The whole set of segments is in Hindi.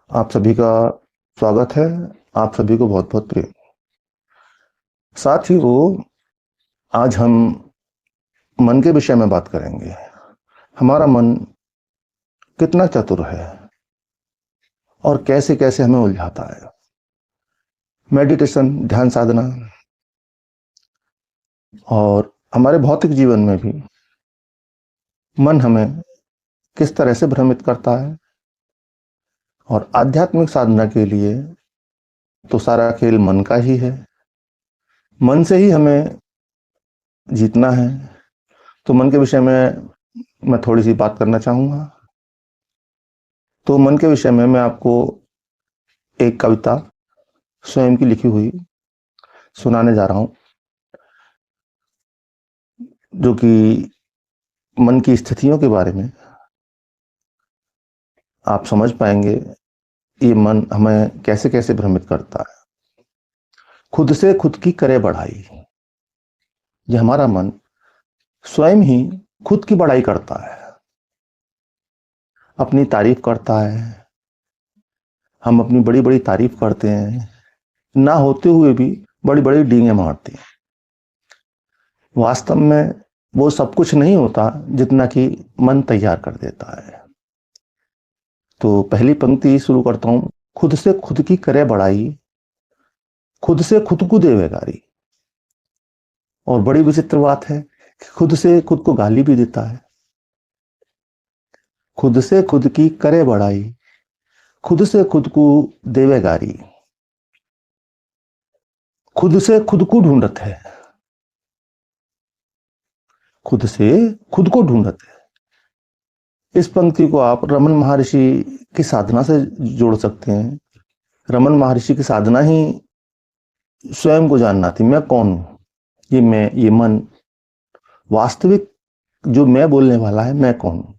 आप सभी का स्वागत है। आप सभी को बहुत बहुत प्रेम। साथियों, आज हम मन के विषय में बात करेंगे। हमारा मन कितना चतुर है और कैसे कैसे हमें उलझाता है। मेडिटेशन, ध्यान साधना और हमारे भौतिक जीवन में भी मन हमें किस तरह से भ्रमित करता है। और आध्यात्मिक साधना के लिए तो सारा खेल मन का ही है। मन से ही हमें जीतना है। तो मन के विषय में मैं थोड़ी सी बात करना चाहूँगा। तो मन के विषय में मैं आपको एक कविता स्वयं की लिखी हुई सुनाने जा रहा हूँ, जो कि मन की स्थितियों के बारे में आप समझ पाएंगे। ये मन हमें कैसे कैसे भ्रमित करता है। खुद से खुद की करे बढ़ाई। ये हमारा मन स्वयं ही खुद की बड़ाई करता है, अपनी तारीफ करता है। हम अपनी बड़ी बड़ी तारीफ करते हैं, ना होते हुए भी बड़ी बड़ी डींगे मारते हैं। वास्तव में वो सब कुछ नहीं होता जितना कि मन तैयार कर देता है। तो पहली पंक्ति शुरू करता हूं। खुद से खुद की करे बढ़ाई, खुद से खुद को देवे गारी। और बड़ी विचित्र बात है कि खुद से खुद को गाली भी देता है। खुद से खुद की करे बढ़ाई, खुद से खुद को देवे गारी। खुद से खुद को ढूंढत है, खुद से खुद को ढूंढत है। इस पंक्ति को आप रमन महर्षि की साधना से जोड़ सकते हैं। रमन महर्षि की साधना ही स्वयं को जानना थी। मैं कौन हूं? ये मैं, ये मन, वास्तविक जो मैं बोलने वाला है, मैं कौन हूं?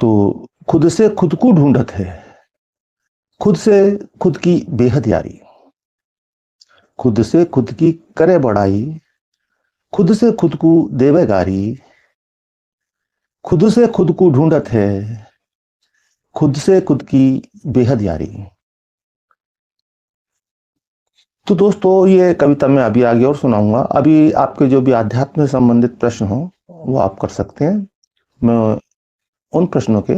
तो खुद से खुद को ढूंढत है, खुद से खुद की बेहद यारी। खुद से खुद की करे बढ़ाई, खुद से खुद को देवे गारी। खुद से खुद को ढूंढत है, खुद से खुद की बेहद यारी। तो दोस्तों, ये कविता मैं अभी आगे और सुनाऊंगा। अभी आपके जो भी आध्यात्म से संबंधित प्रश्न हो वो आप कर सकते हैं। मैं उन प्रश्नों के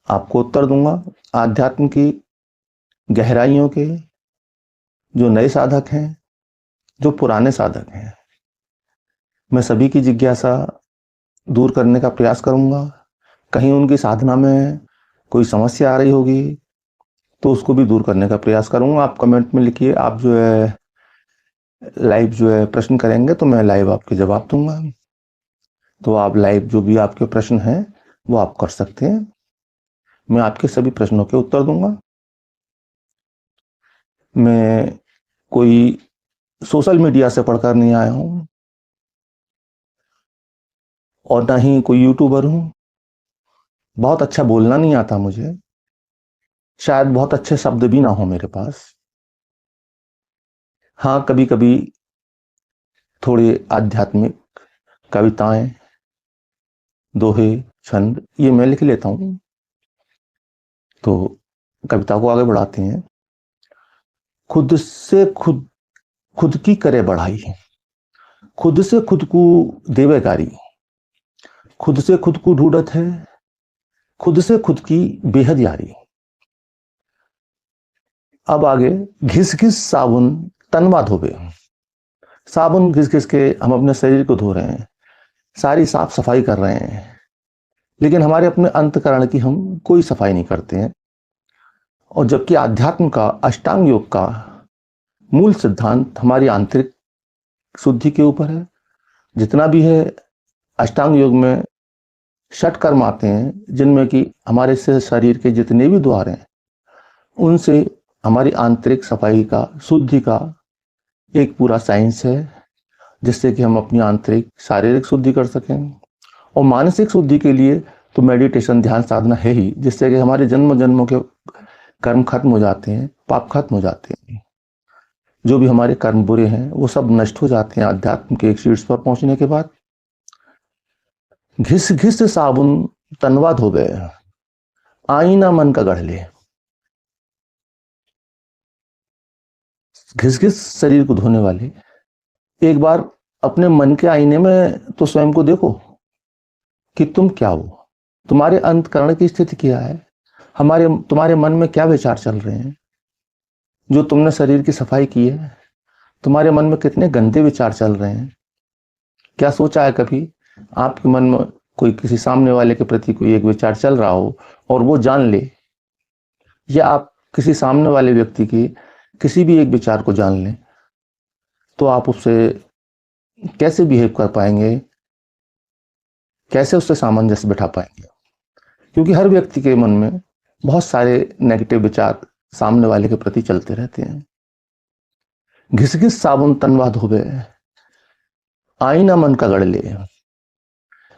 आपको उत्तर दूंगा। आध्यात्म की गहराइयों के जो नए साधक हैं, जो पुराने साधक हैं, मैं सभी की जिज्ञासा दूर करने का प्रयास करूंगा। कहीं उनकी साधना में कोई समस्या आ रही होगी तो उसको भी दूर करने का प्रयास करूंगा। आप कमेंट में लिखिए। आप जो है लाइव जो है प्रश्न करेंगे तो मैं लाइव आपके जवाब दूंगा। तो आप लाइव जो भी आपके प्रश्न हैं वो आप कर सकते हैं। मैं आपके सभी प्रश्नों के उत्तर दूंगा। मैं कोई सोशल मीडिया से पढ़कर नहीं आया हूं और ना ही कोई यूट्यूबर हूं। बहुत अच्छा बोलना नहीं आता मुझे, शायद बहुत अच्छे शब्द भी ना हो मेरे पास। हाँ, कभी कभी थोड़ी आध्यात्मिक कविताएं, दोहे, छंद ये मैं लिख लेता हूं। तो कविता को आगे बढ़ाते हैं। खुद से खुद की करे बढ़ाई, खुद से खुद को देवे गारी। खुद से खुद को ढूंढत है, खुद से खुद की बेहद यारी। अब आगे, घिस घिस साबुन तनवा धोबे। साबुन घिस घिस के हम अपने शरीर को धो रहे हैं, सारी साफ सफाई कर रहे हैं, लेकिन हमारे अपने अंतकरण की हम कोई सफाई नहीं करते हैं। और जबकि अध्यात्म का, अष्टांग योग का मूल सिद्धांत हमारी आंतरिक शुद्धि के ऊपर है। जितना भी है अष्टांग योग में षट कर्म आते हैं, जिनमें कि हमारे से शरीर के जितने भी द्वार हैं उनसे हमारी आंतरिक सफाई का, शुद्धि का एक पूरा साइंस है, जिससे कि हम अपनी आंतरिक शारीरिक शुद्धि कर सकें। और मानसिक शुद्धि के लिए तो मेडिटेशन, ध्यान साधना है ही, जिससे कि हमारे जन्म जन्मों के कर्म खत्म हो जाते हैं, पाप खत्म हो जाते हैं। जो भी हमारे कर्म बुरे हैं वो सब नष्ट हो जाते हैं अध्यात्म के एक शीर्ष पर पहुंचने के बाद। घिस घिस साबुन तनवा धोबे, आईना मन का गढ़ ले। घिस घिस शरीर को धोने वाले, एक बार अपने मन के आईने में तो स्वयं को देखो कि तुम क्या हो, तुम्हारे अंतकरण की स्थिति क्या है, तुम्हारे मन में क्या विचार चल रहे हैं। जो तुमने शरीर की सफाई की है, तुम्हारे मन में कितने गंदे विचार चल रहे हैं। क्या सोचा है कभी आपके मन में कोई किसी सामने वाले के प्रति कोई एक विचार चल रहा हो और वो जान ले, या आप किसी सामने वाले व्यक्ति की किसी भी एक विचार को जान लें, तो आप उससे कैसे बिहेव कर पाएंगे, कैसे उससे सामंजस्य बिठा पाएंगे। क्योंकि हर व्यक्ति के मन में बहुत सारे नेगेटिव विचार सामने वाले के प्रति चलते रहते हैं। घिस घिस साबुन तनवा धोबे, आईना मन का गढ़ ले।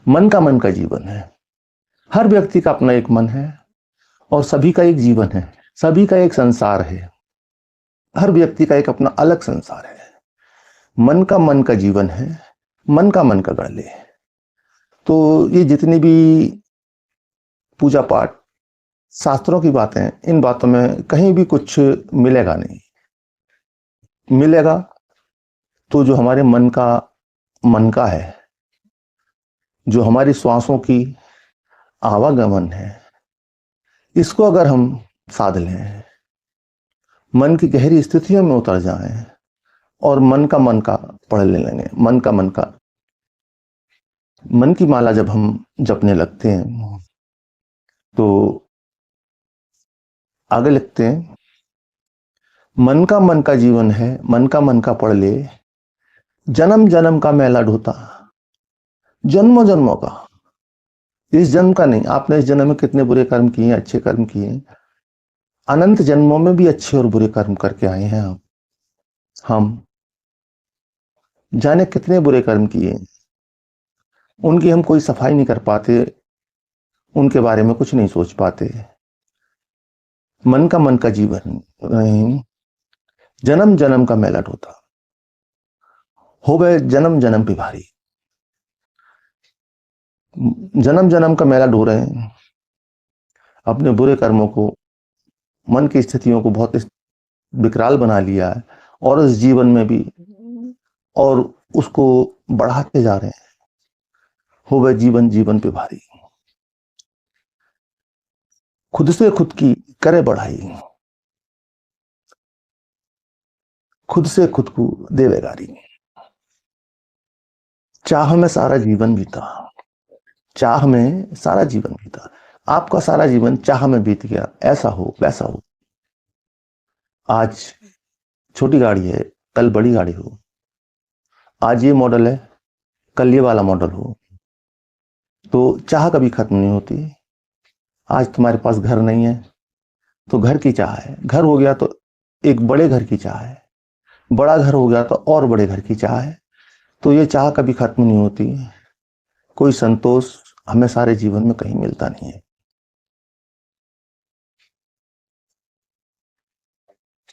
मन का जीवन है। हर व्यक्ति का अपना एक मन है और सभी का एक जीवन है, सभी का एक संसार है। हर व्यक्ति का एक अपना अलग संसार है। मन का जीवन है, मन का गढ़ ले। तो ये जितनी भी पूजा पाठ शास्त्रों की बातें, इन बातों में कहीं भी कुछ मिलेगा नहीं। मिलेगा तो जो हमारे मन का है, जो हमारी श्वासों की आवागमन है, इसको अगर हम साध लें, मन की गहरी स्थितियों में उतर जाएं और मन का पढ़ लेंगे, मन की माला जब हम जपने लगते हैं तो आगे लिखते हैं, मन का जीवन है, मन का पढ़ ले, जन्म जन्म का मैला ढोता। जन्मों जन्मों का, इस जन्म का नहीं। आपने इस जन्म में कितने बुरे कर्म किए, अच्छे कर्म किए, अनंत जन्मों में भी अच्छे और बुरे कर्म करके आए हैं हम जाने कितने बुरे कर्म किए, उनकी हम कोई सफाई नहीं कर पाते, उनके बारे में कुछ नहीं सोच पाते। मन का जीवन नहीं, जन्म जन्म का मैला ढोता, हो गए जन्म जन्म पे भारी। जन्म जन्म का मैला ढो रहे हैं, अपने बुरे कर्मों को, मन की स्थितियों को बहुत विकराल बना लिया है, और इस जीवन में भी और उसको बढ़ाते जा रहे हैं। हो गए जीवन जीवन पे भारी, खुद से खुद की करे बढ़ाई, खुद से खुद को देवे गारी। चाह में सारा जीवन बीता, चाह में सारा जीवन बीता। आपका सारा जीवन चाह में बीत गया, ऐसा हो वैसा हो। आज छोटी गाड़ी है, कल बड़ी गाड़ी हो। आज ये मॉडल है, कल ये वाला मॉडल हो। तो चाह कभी खत्म नहीं होती। आज तुम्हारे पास घर नहीं है तो घर की चाह है, घर हो गया तो एक बड़े घर की चाह है, बड़ा घर हो गया तो और बड़े घर की चाह है। तो ये चाह कभी खत्म नहीं होती। कोई संतोष हमें सारे जीवन में कहीं मिलता नहीं है।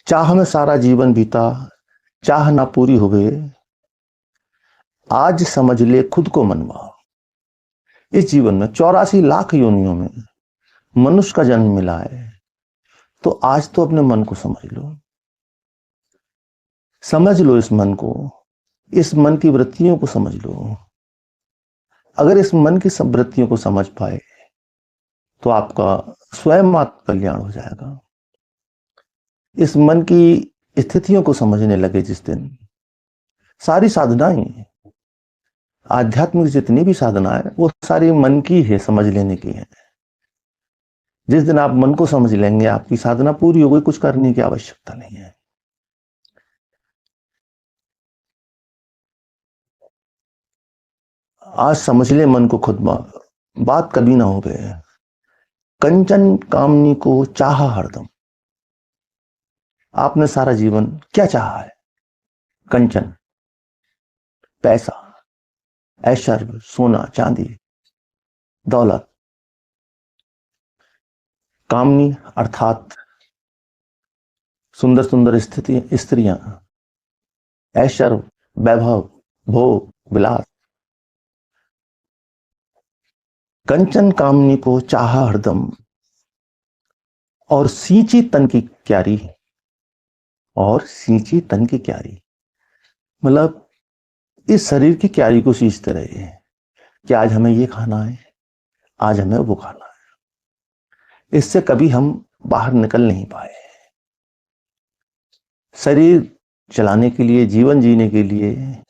चाह में सारा जीवन बीता, चाह ना पूरी हो गए, आज समझ ले खुद को मनवा। इस जीवन में 84 लाख योनियों में मनुष्य का जन्म मिला है, तो आज तो अपने मन को समझ लो, समझ लो इस मन को, इस मन की वृत्तियों को समझ लो। अगर इस मन की सब वृत्तियों को समझ पाए तो आपका स्वयं आत्म कल्याण हो जाएगा। इस मन की स्थितियों को समझने लगे जिस दिन, सारी साधनाएं, आध्यात्मिक जितनी भी साधना है वो सारी मन की है, समझ लेने की है। जिस दिन आप मन को समझ लेंगे, आपकी साधना पूरी हो गई, कुछ करने की आवश्यकता नहीं है। आज समझ ले मन को खुद, बात कभी ना हो गए। कंचन कामनी को चाहा हरदम। आपने सारा जीवन क्या चाहा है? कंचन, पैसा, ऐश्वर्य, सोना चांदी, दौलत। कामनी अर्थात सुंदर सुंदर स्त्रियां, ऐश्वर्य, वैभव, भोग, विलास। कंचन कामनी को चाहा हरदम, और सींची तन की क्यारी, और सींची तन की क्यारी मतलब इस शरीर की क्यारी को सींचते रहे कि आज हमें ये खाना है, आज हमें वो खाना है। इससे कभी हम बाहर निकल नहीं पाए। शरीर चलाने के लिए, जीवन जीने के लिए,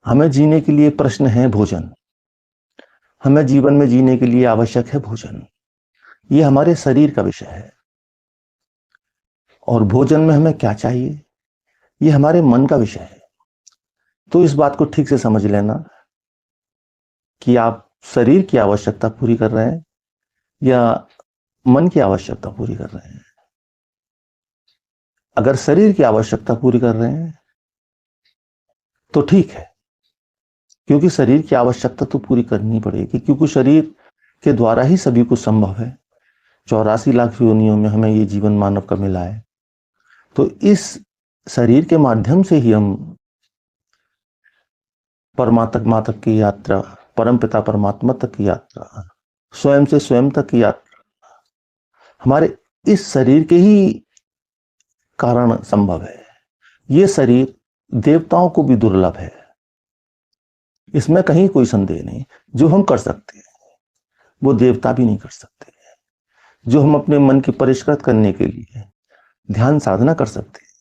हमें जीने के लिए प्रश्न है भोजन। हमें जीवन में जीने के लिए आवश्यक है भोजन। ये हमारे शरीर का विषय है। और भोजन में हमें क्या चाहिए, ये हमारे मन का विषय है। तो इस बात को ठीक से समझ लेना कि आप शरीर की आवश्यकता पूरी कर रहे हैं या मन की आवश्यकता पूरी कर रहे हैं। अगर शरीर की आवश्यकता पूरी कर रहे हैं तो ठीक है, क्योंकि शरीर की आवश्यकता तो पूरी करनी पड़ेगी, क्योंकि शरीर के द्वारा ही सभी कुछ संभव है। 84 लाख योनियों में हमें ये जीवन मानव का मिला है। तो इस शरीर के माध्यम से ही हम परमात्मा तक की यात्रा, परम पिता परमात्मा तक की यात्रा, स्वयं से स्वयं तक की यात्रा हमारे इस शरीर के ही कारण संभव है। ये शरीर देवताओं को भी दुर्लभ है, इसमें कहीं कोई संदेह नहीं। जो हम कर सकते हैं वो देवता भी नहीं कर सकते। जो हम अपने मन की परिष्कृत करने के लिए ध्यान साधना कर सकते हैं,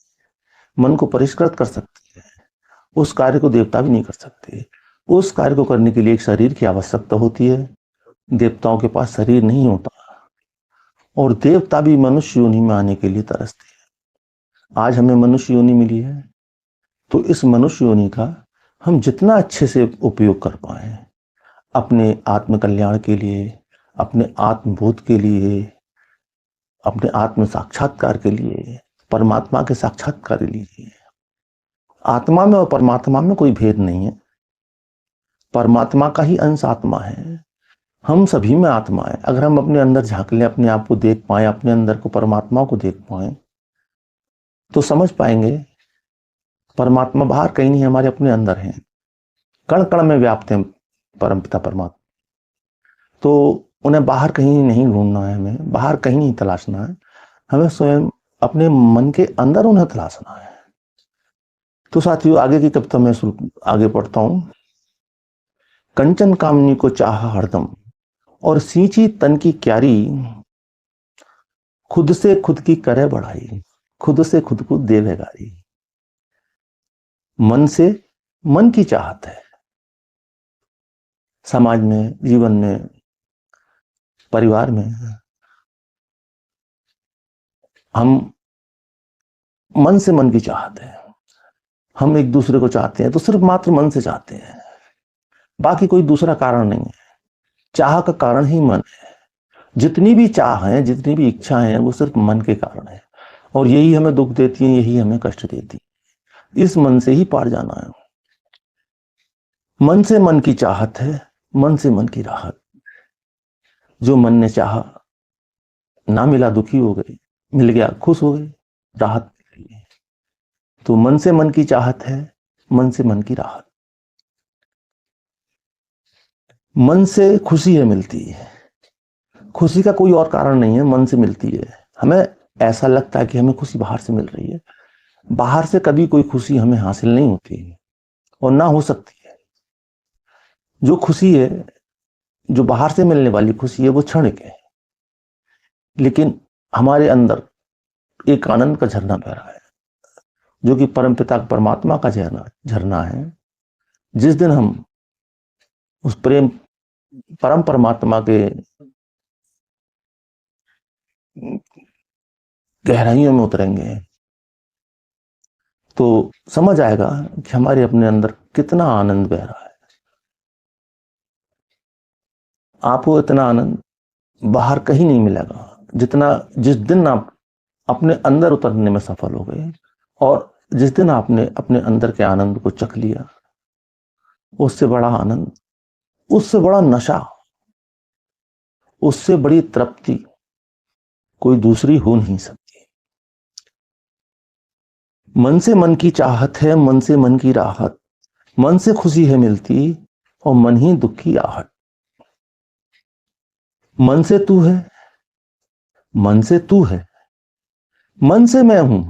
मन को परिष्कृत कर सकते हैं, उस कार्य को देवता भी नहीं कर सकते। उस कार्य को करने के लिए एक शरीर की आवश्यकता होती है। देवताओं के पास शरीर नहीं होता, और देवता भी मनुष्य योनि में आने के लिए तरसते हैं। आज हमें मनुष्य योनि मिली है, तो इस मनुष्य योनि का हम जितना अच्छे से उपयोग कर पाए अपने आत्म कल्याण के लिए, अपने आत्मबोध के लिए, अपने आत्म साक्षात्कार के लिए, परमात्मा के साक्षात्कार के लिए। आत्मा में और परमात्मा में कोई भेद नहीं है। परमात्मा का ही अंश आत्मा है। हम सभी में आत्मा है। अगर हम अपने अंदर झांक लें, अपने आप को देख पाए, अपने अंदर को, परमात्मा को देख पाए, तो समझ पाएंगे परमात्मा बाहर कहीं नहीं, हमारे अपने अंदर है। कण कण में व्याप्त है परमपिता परमात्मा। तो उन्हें बाहर कहीं नहीं ढूंढना है, हमें बाहर कहीं नहीं तलाशना है, हमें स्वयं अपने मन के अंदर उन्हें तलाशना है। तो साथियों, आगे की कविता में आगे पढ़ता हूं। कंचन कामनी को चाहा हरदम, और सींची तन की क्यारी, खुद से खुद की करे बढ़ाई, खुद से खुद को दे बेगारी। मन से मन की चाहत है। समाज में, जीवन में, परिवार में हम मन से मन की चाहत है। हम एक दूसरे को चाहते हैं तो सिर्फ मात्र मन से चाहते हैं, बाकी कोई दूसरा कारण नहीं है। चाह का कारण ही मन है। जितनी भी चाह है, जितनी भी इच्छा है, वो सिर्फ मन के कारण है, और यही हमें दुख देती है, यही हमें कष्ट देती है। इस मन से ही पार जाना है। मन से मन की चाहत है, मन से मन की राहत। जो मन ने चाहा, ना मिला दुखी हो गए, मिल गया खुश हो गए, राहत मिल गई। तो मन से मन की चाहत है, मन से मन की राहत। मन से खुशी है मिलती है। खुशी का कोई और कारण नहीं है, मन से मिलती है। हमें ऐसा लगता है कि हमें खुशी बाहर से मिल रही है। बाहर से कभी कोई खुशी हमें हासिल नहीं होती और ना हो सकती है। जो खुशी है, जो बाहर से मिलने वाली खुशी है, वो क्षणिक है, लेकिन हमारे अंदर एक आनंद का झरना बह रहा है, जो कि परमपिता परमात्मा का झरना है। जिस दिन हम उस प्रेम परम परमात्मा के गहराइयों में उतरेंगे, तो समझ आएगा कि हमारे अपने अंदर कितना आनंद बह रहा है। आपको इतना आनंद बाहर कहीं नहीं मिलेगा जितना जिस दिन आप अपने अंदर उतरने में सफल हो गए, और जिस दिन आपने अपने अंदर के आनंद को चख लिया, उससे बड़ा आनंद, उससे बड़ा नशा, उससे बड़ी तृप्ति कोई दूसरी हो नहीं सकती। मन से मन की चाहत है, मन से मन की राहत। मन से खुशी है मिलती, और मन ही दुख की आहट। मन से तू है, मन से तू है, मन से मैं हूं।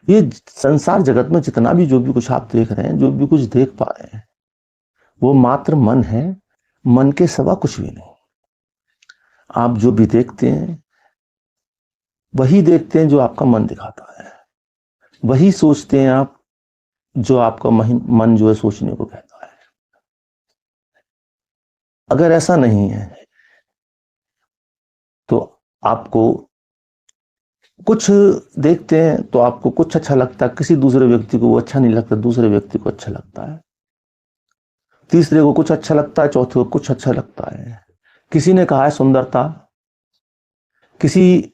ये संसार जगत में जितना भी जो भी कुछ आप देख रहे हैं, जो भी कुछ देख पा रहे हैं, वो मात्र मन है, मन के सिवा कुछ भी नहीं। आप जो भी देखते हैं वही देखते हैं जो आपका मन दिखाता है, वही सोचते हैं आप जो आपका मन जो है सोचने को कहता है। अगर ऐसा नहीं है तो आपको कुछ देखते हैं तो आपको कुछ अच्छा लगता है, किसी दूसरे व्यक्ति को वो अच्छा नहीं लगता, दूसरे व्यक्ति को अच्छा लगता है, तीसरे को कुछ अच्छा लगता है, चौथे को कुछ अच्छा लगता है। किसी ने कहा है सुंदरता किसी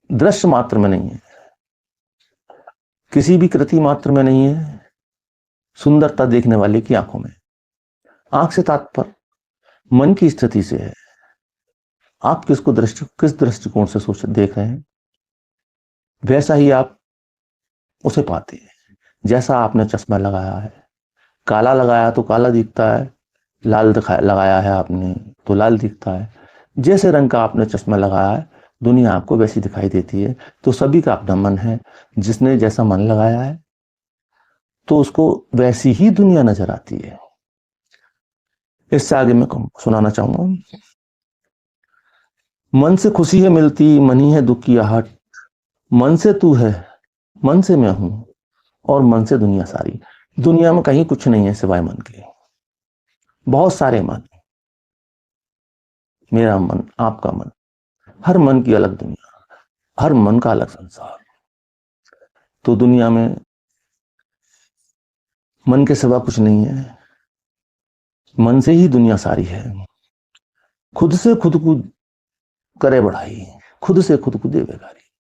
दृश्य मात्र में नहीं है, किसी भी कृति मात्र में नहीं है, सुंदरता देखने वाले की आंखों में। आंख से तात्पर्य मन की स्थिति से है। आप किस दृष्टिकोण से सोच देख रहे हैं, वैसा ही आप उसे पाते हैं। जैसा आपने चश्मा लगाया है, काला लगाया तो काला दिखता है, लाल लगाया है आपने तो लाल दिखता है। जैसे रंग का आपने चश्मा लगाया है, दुनिया आपको वैसी दिखाई देती है। तो सभी का अपना मन है, जिसने जैसा मन लगाया है तो उसको वैसी ही दुनिया नजर आती है। इससे आगे मैं सुनाना चाहूंगा। मन से खुशी है मिलती, मन ही है दुख की आहट, मन से तू है, मन से मैं हूं, और मन से दुनिया सारी। दुनिया में कहीं कुछ नहीं है सिवाय मन के। बहुत सारे मन, मेरा मन, आपका मन, हर मन की अलग दुनिया, हर मन का अलग संसार। तो दुनिया में मन के सिवा कुछ नहीं है, मन से ही दुनिया सारी है। खुद से खुद को करे बढ़ाई, खुद से खुद को दे बेगारी।